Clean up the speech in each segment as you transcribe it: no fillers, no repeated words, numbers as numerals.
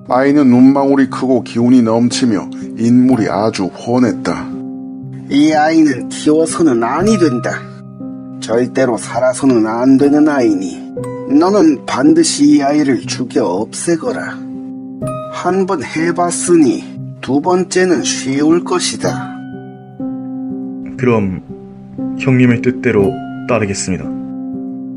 아이는 눈망울이 크고 기운이 넘치며 인물이 아주 훤했다. 이 아이는 키워서는 아니 된다. 절대로 살아서는 안 되는 아이니 너는 반드시 이 아이를 죽여 없애거라. 한 번 해봤으니 두 번째는 쉬울 것이다. 그럼 형님의 뜻대로 따르겠습니다.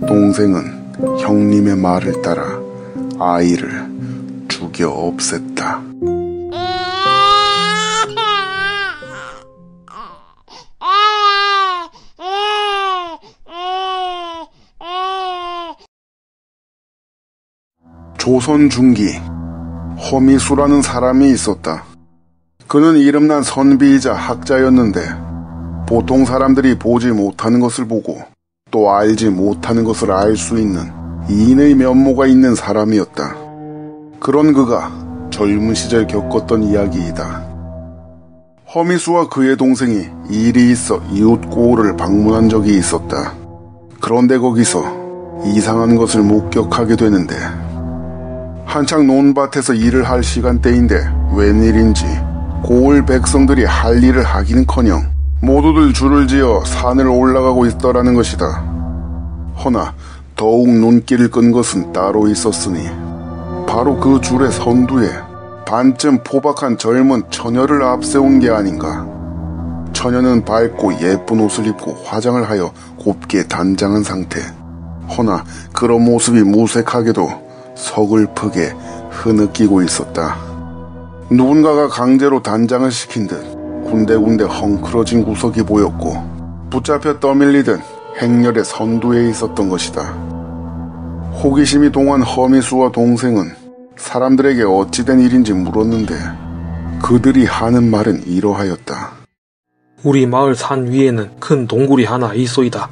동생은 형님의 말을 따라 아이를 죽여 없앴다. 조선 중기 허미수라는 사람이 있었다. 그는 이름난 선비이자 학자였는데 보통 사람들이 보지 못하는 것을 보고 또 알지 못하는 것을 알 수 있는 이인의 면모가 있는 사람이었다. 그런 그가 젊은 시절 겪었던 이야기이다. 허미수와 그의 동생이 일이 있어 이웃 고을을 방문한 적이 있었다. 그런데 거기서 이상한 것을 목격하게 되는데 한창 논밭에서 일을 할 시간대인데 웬일인지 고을 백성들이 할 일을 하기는커녕 모두들 줄을 지어 산을 올라가고 있더라는 것이다. 허나 더욱 눈길을 끈 것은 따로 있었으니 바로 그 줄의 선두에 반쯤 포박한 젊은 처녀를 앞세운 게 아닌가. 처녀는 밝고 예쁜 옷을 입고 화장을 하여 곱게 단장한 상태. 허나 그런 모습이 무색하게도 서글프게 흐느끼고 있었다. 누군가가 강제로 단장을 시킨 듯 군데군데 헝클어진 구석이 보였고 붙잡혀 떠밀리듯 행렬의 선두에 있었던 것이다. 호기심이 동한 허미수와 동생은 사람들에게 어찌된 일인지 물었는데 그들이 하는 말은 이러하였다. 우리 마을 산 위에는 큰 동굴이 하나 있소이다.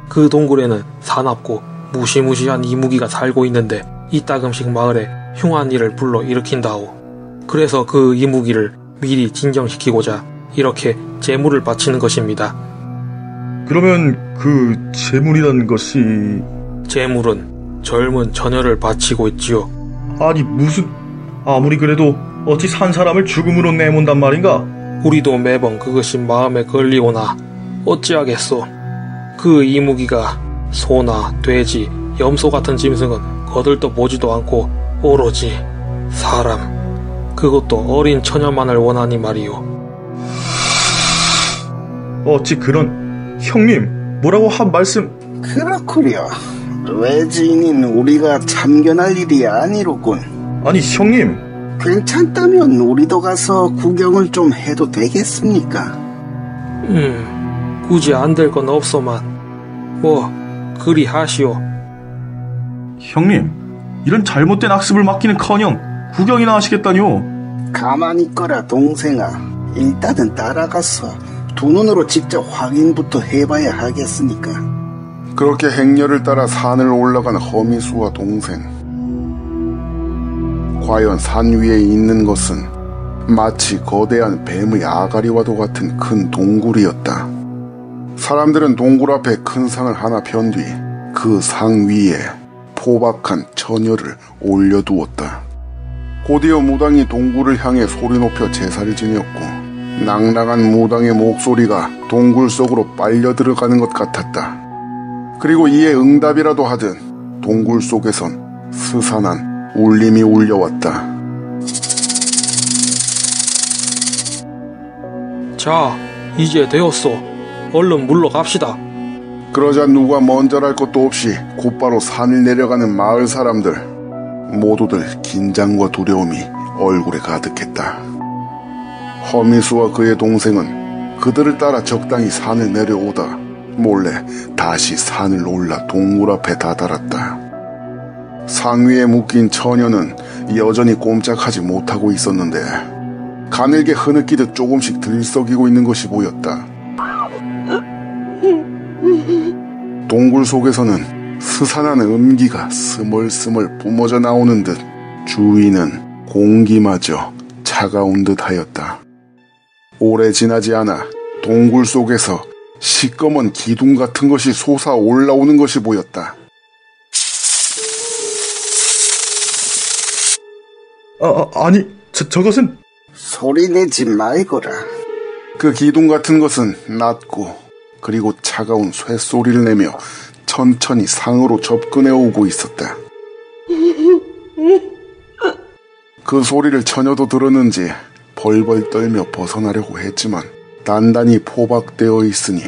그 동굴에는 사납고 무시무시한 이무기가 살고 있는데 이따금씩 마을에 흉한 일을 불러 일으킨다오. 그래서 그 이무기를 미리 진정시키고자 이렇게 제물을 바치는 것입니다. 그러면 그 제물이란 것이... 제물은 젊은 처녀를 바치고 있지요. 아니 무슨... 아무리 그래도 어찌 산 사람을 죽음으로 내몬단 말인가? 우리도 매번 그것이 마음에 걸리오나 어찌하겠소. 그 이무기가 소나 돼지, 염소 같은 짐승은 거들떠 보지도 않고 오로지 사람, 그것도 어린 처녀만을 원하니 말이오. 어찌 그런... 형님, 뭐라고 한 말씀... 그렇구려. 외지인인 우리가 참견할 일이 아니로군. 아니 형님... 괜찮다면 우리도 가서 구경을 좀 해도 되겠습니까? 굳이 안 될 건 없소만. 뭐 그리 하시오. 형님, 이런 잘못된 학습을 맡기는커녕 구경이나 하시겠다뇨. 가만히 있거라 동생아. 일단은 따라가서 두 눈으로 직접 확인부터 해봐야 하겠으니까. 그렇게 행렬을 따라 산을 올라간 허미수와 동생. 과연 산 위에 있는 것은 마치 거대한 뱀의 아가리와도 같은 큰 동굴이었다. 사람들은 동굴 앞에 큰 상을 하나 편 뒤 그 상 위에 포박한 처녀를 올려두었다. 곧이어 무당이 동굴을 향해 소리 높여 제사를 지녔고 낭랑한 무당의 목소리가 동굴 속으로 빨려 들어가는 것 같았다. 그리고 이에 응답이라도 하듯 동굴 속에선 스산한 울림이 울려왔다. 자, 이제 되었소. 얼른 물러갑시다. 그러자 누가 먼저랄 것도 없이 곧바로 산을 내려가는 마을 사람들. 모두들 긴장과 두려움이 얼굴에 가득했다. 허미수와 그의 동생은 그들을 따라 적당히 산을 내려오다 몰래 다시 산을 올라 동굴 앞에 다다랐다. 상위에 묶인 처녀는 여전히 꼼짝하지 못하고 있었는데 가늘게 흐느끼듯 조금씩 들썩이고 있는 것이 보였다. 동굴 속에서는 스산한 음기가 스멀스멀 뿜어져 나오는 듯 주위는 공기마저 차가운 듯 하였다. 오래 지나지 않아 동굴 속에서 시꺼먼 기둥 같은 것이 솟아 올라오는 것이 보였다. 아니, 저것은... 소리 내지 말거라. 그 기둥 같은 것은 낮고 그리고 차가운 쇳소리를 내며 천천히 상으로 접근해 오고 있었다. 그 소리를 처녀도 들었는지 벌벌 떨며 벗어나려고 했지만 단단히 포박되어 있으니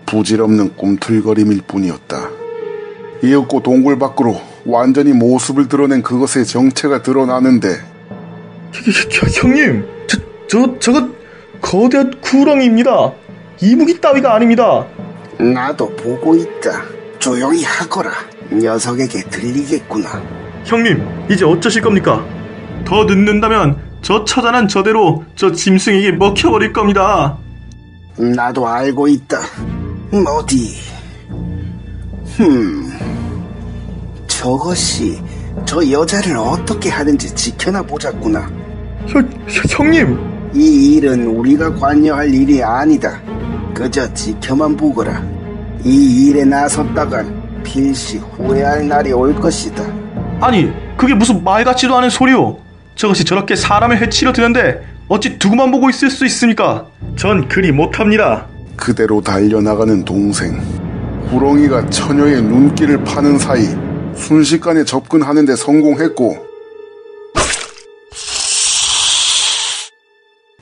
부질없는 꿈틀거림일 뿐이었다. 이윽고 동굴 밖으로 완전히 모습을 드러낸 그것의 정체가 드러나는데 형님, 저건 거대한 구렁이입니다. 이무기 따위가 아닙니다. 나도 보고 있다. 조용히 하거라. 녀석에게 들리겠구나. 형님, 이제 어쩌실 겁니까? 더 늦는다면 저 처단한 저대로 저 짐승에게 먹혀버릴 겁니다. 나도 알고 있다. 어디? 저것이 저 여자를 어떻게 하는지 지켜나 보자꾸나. 형님! 이 일은 우리가 관여할 일이 아니다. 그저 지켜만 보거라. 이 일에 나섰다간 필시 후회할 날이 올 것이다. 아니, 그게 무슨 말 같지도 않은 소리요. 저것이 저렇게 사람을 해치려 드는데 어찌 두고만 보고 있을 수 있습니까? 전 그리 못합니다. 그대로 달려나가는 동생. 구렁이가 처녀의 눈길을 파는 사이 순식간에 접근하는 데 성공했고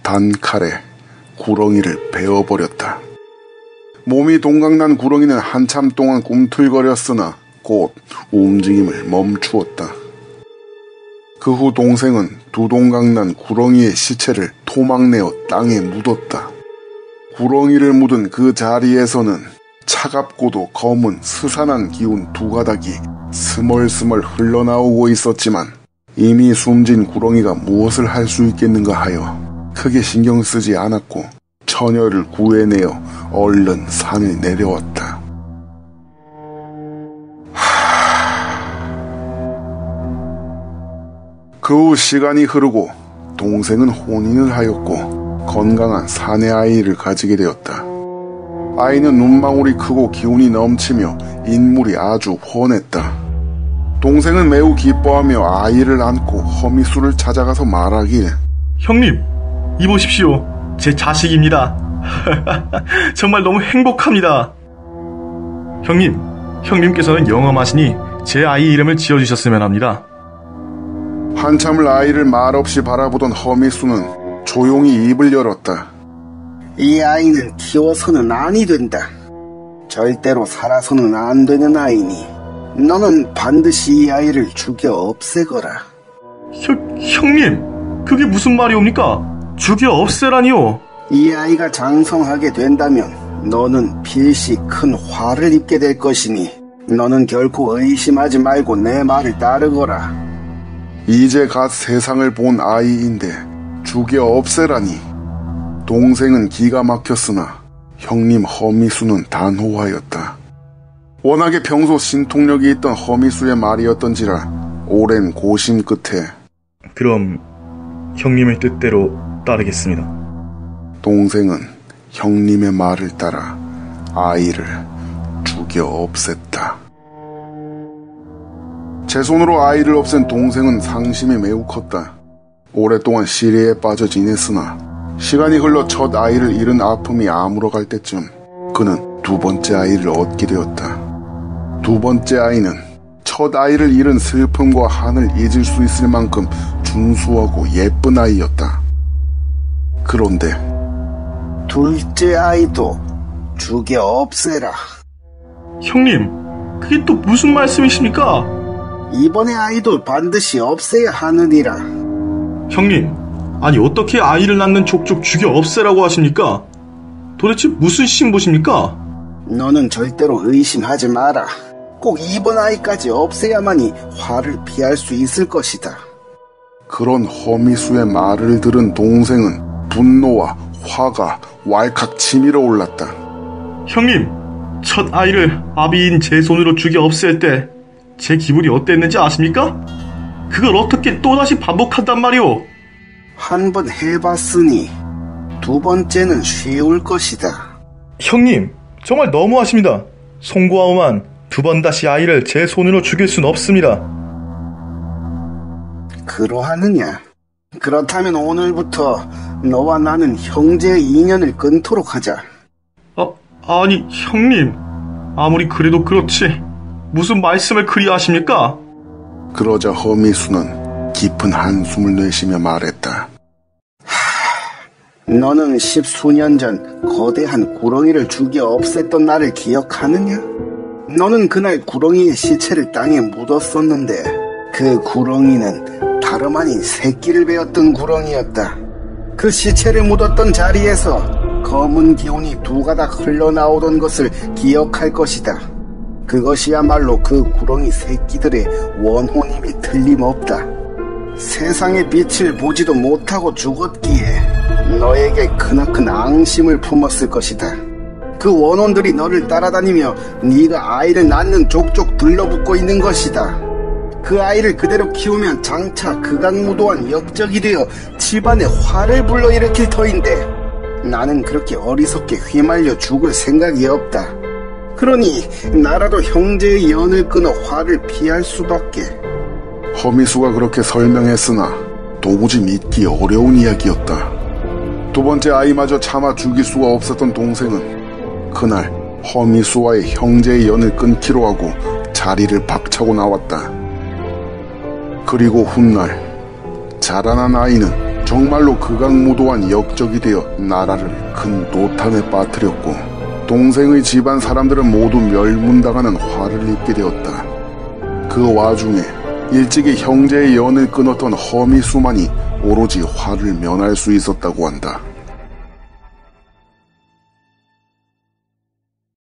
단칼에 구렁이를 베어버렸다. 몸이 동강난 구렁이는 한참 동안 꿈틀거렸으나 곧 움직임을 멈추었다. 그 후 동생은 두 동강난 구렁이의 시체를 토막내어 땅에 묻었다. 구렁이를 묻은 그 자리에서는 차갑고도 검은 스산한 기운 두 가닥이 스멀스멀 흘러나오고 있었지만 이미 숨진 구렁이가 무엇을 할 수 있겠는가 하여 크게 신경 쓰지 않았고 처녀를 구해내어 얼른 산을 내려왔다. 그 후 시간이 흐르고 동생은 혼인을 하였고 건강한 사내 아이를 가지게 되었다. 아이는 눈망울이 크고 기운이 넘치며 인물이 아주 훤했다. 동생은 매우 기뻐하며 아이를 안고 허미수를 찾아가서 말하길, 형님, 이보십시오. 제 자식입니다. 정말 너무 행복합니다. 형님께서는 영험하시니 제 아이 이름을 지어주셨으면 합니다. 한참을 아이를 말없이 바라보던 허미수는 조용히 입을 열었다. 이 아이는 키워서는 아니 된다. 절대로 살아서는 안 되는 아이니 너는 반드시 이 아이를 죽여 없애거라. 형님, 그게 무슨 말이옵니까? 죽여 없애라니요? 이 아이가 장성하게 된다면 너는 필시 큰 화를 입게 될 것이니 너는 결코 의심하지 말고 내 말을 따르거라. 이제 갓 세상을 본 아이인데 죽여 없애라니. 동생은 기가 막혔으나 형님 허미수는 단호하였다. 워낙에 평소 신통력이 있던 허미수의 말이었던지라 오랜 고심 끝에 그럼 형님의 뜻대로 따르겠습니다. 동생은 형님의 말을 따라 아이를 죽여 없앴다. 제 손으로 아이를 없앤 동생은 상심이 매우 컸다. 오랫동안 시리에 빠져 지냈으나 시간이 흘러 첫 아이를 잃은 아픔이 아물어갈 때쯤 그는 두 번째 아이를 얻게 되었다. 두 번째 아이는 첫 아이를 잃은 슬픔과 한을 잊을 수 있을 만큼 준수하고 예쁜 아이였다. 그런데 둘째 아이도 죽여 없애라. 형님, 그게 또 무슨 말씀이십니까? 이번의 아이도 반드시 없애야 하느니라. 형님, 아니 어떻게 아이를 낳는 족족 죽여 없애라고 하십니까? 도대체 무슨 신보십니까? 너는 절대로 의심하지 마라. 꼭 이번 아이까지 없애야만이 화를 피할 수 있을 것이다. 그런 허미수의 말을 들은 동생은 분노와 화가 왈칵 치밀어 올랐다. 형님, 첫 아이를 아비인 제 손으로 죽여 없앨 때 제 기분이 어땠는지 아십니까? 그걸 어떻게 또다시 반복한단 말이오? 한 번 해봤으니 두 번째는 쉬울 것이다. 형님, 정말 너무하십니다. 송구하오만 두 번 다시 아이를 제 손으로 죽일 순 없습니다. 그러하느냐? 그렇다면 오늘부터 너와 나는 형제의 인연을 끊도록 하자. 아니 형님, 아무리 그래도 그렇지 무슨 말씀을 그리 하십니까? 그러자 허미수는 깊은 한숨을 내쉬며 말했다. 너는 10수년 전 거대한 구렁이를 죽여 없앴던 나를 기억하느냐? 너는 그날 구렁이의 시체를 땅에 묻었었는데 그 구렁이는 다름 아닌 새끼를 베었던 구렁이였다. 그 시체를 묻었던 자리에서 검은 기운이 두 가닥 흘러나오던 것을 기억할 것이다. 그것이야말로 그 구렁이 새끼들의 원혼임이 틀림없다. 세상의 빛을 보지도 못하고 죽었기에 너에게 크나큰 앙심을 품었을 것이다. 그 원혼들이 너를 따라다니며 네가 아이를 낳는 족족 들러붙고 있는 것이다. 그 아이를 그대로 키우면 장차 극악무도한 역적이 되어 집안에 화를 불러일으킬 터인데 나는 그렇게 어리석게 휘말려 죽을 생각이 없다. 그러니 나라도 형제의 연을 끊어 화를 피할 수밖에. 허미수가 그렇게 설명했으나 도무지 믿기 어려운 이야기였다. 두 번째 아이마저 차마 죽일 수가 없었던 동생은 그날 허미수와의 형제의 연을 끊기로 하고 자리를 박차고 나왔다. 그리고 훗날 자라난 아이는 정말로 극악무도한 역적이 되어 나라를 큰 노탄에 빠뜨렸고 동생의 집안 사람들은 모두 멸문당하는 화를 입게 되었다. 그 와중에 일찍이 형제의 연을 끊었던 허미수만이 오로지 화를 면할 수 있었다고 한다.